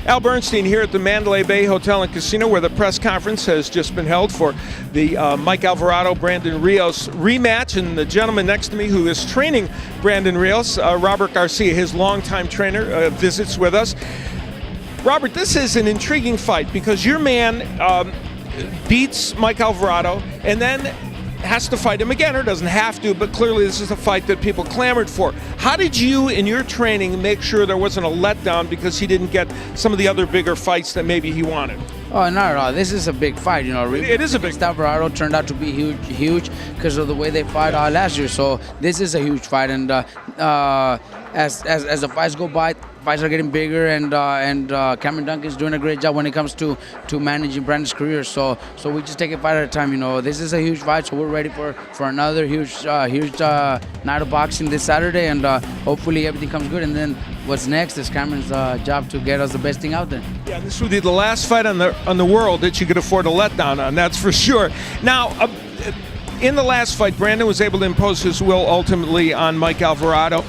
Al Bernstein here at the Mandalay Bay Hotel and Casino, where the press conference has just been held for the Mike Alvarado, Brandon Rios rematch. And the gentleman next to me who is training Brandon Rios, Robert Garcia, his longtime trainer, visits with us. Robert, this is an intriguing fight because your man beats Mike Alvarado and then has to fight him again, or doesn't have to, but clearly this is a fight that people clamored for. How did you, in your training, make sure there wasn't a letdown because he didn't get some of the other bigger fights that maybe he wanted? Oh, not at all. This is a big fight, you know. It is a big fight. Alvarado turned out to be huge because of the way they fought last year. So this is a huge fight, and as the fights go by, fights are getting bigger, and Cameron Duncan's doing a great job when it comes to managing Brandon's career. So we just take it fight at a time. You know, this is a huge fight, so we're ready for another huge night of boxing this Saturday, and hopefully everything comes good. And then what's next is Cameron's job to get us the best thing out there. Yeah, this would be the last fight on the world that you could afford a letdown on. That's for sure. Now, in the last fight, Brandon was able to impose his will ultimately on Mike Alvarado,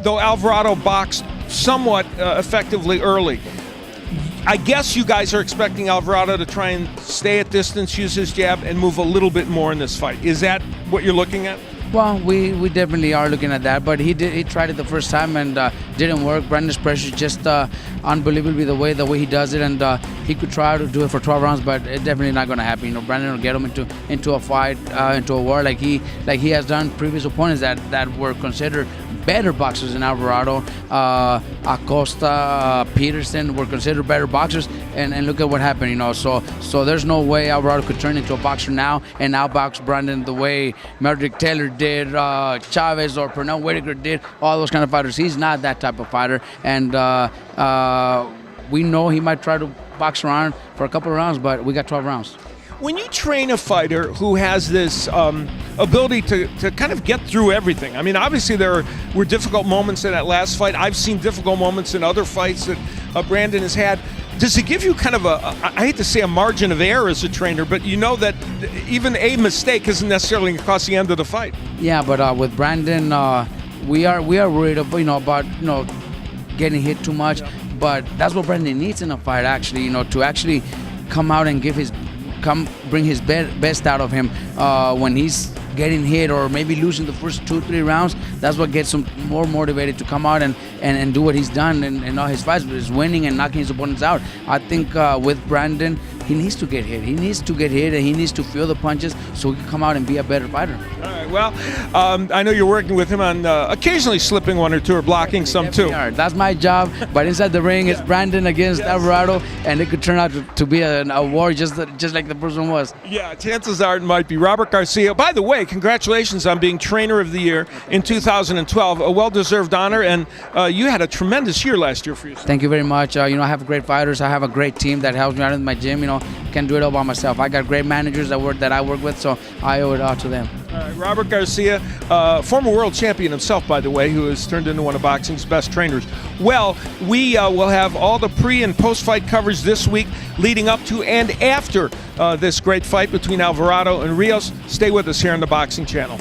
though Alvarado boxed somewhat effectively early. I guess you guys are expecting Alvarado to try and stay at distance, use his jab, and move a little bit more in this fight. Is that what you're looking at? Well, we definitely are looking at that, but he tried it the first time and didn't work. Brandon's pressure is just unbelievably the way he does it, and he could try to do it for 12 rounds, but it's definitely not going to happen. You know, Brandon will get him into a fight, into a war like he has done previous opponents that were considered better boxers than Alvarado. Acosta, Peterson were considered better boxers, and look at what happened. You know, so there's no way Alvarado could turn into a boxer now and outbox Brandon the way Meredith Taylor did, Chavez or Pernell Whitaker did, all those kind of fighters. He's not that type of fighter, and we know he might try to box around for a couple of rounds, but we got 12 rounds. When you train a fighter who has this ability to kind of get through everything, I mean, obviously there were difficult moments in that last fight. I've seen difficult moments in other fights that Brandon has had. Does it give you kind of I hate to say a margin of error as a trainer, but you know that even a mistake isn't necessarily going to cost the end of the fight? Yeah, but with Brandon, we are worried about getting hit too much. Yeah. But that's what Brandon needs in a fight, actually, to actually come out and bring his best out of him when he's getting hit or maybe losing the first 2-3 rounds. That's what gets him more motivated to come out and do what he's done in all his fights, is winning and knocking his opponents out. I think with Brandon, he needs to get hit. He needs to get hit, and he needs to feel the punches so he can come out and be a better fighter. All right. Well, I know you're working with him on occasionally slipping one or two or blocking some too. That's my job. But inside the ring, it's Brandon against Alvarado, and it could turn out to be a war just like the first one was. Yeah, chances are it might be. Robert Garcia, by the way, congratulations on being Trainer of the Year in 2012. A well-deserved honor, and you had a tremendous year last year for yourself. Thank you very much. I have great fighters. I have a great team that helps me out in my gym. Can't do it all by myself. I got great managers that I work with, so I owe it all to them. All right, Robert Garcia, former world champion himself, by the way, who has turned into one of boxing's best trainers. Well, we will have all the pre- and post-fight coverage this week leading up to and after this great fight between Alvarado and Rios. Stay with us here on the Boxing Channel.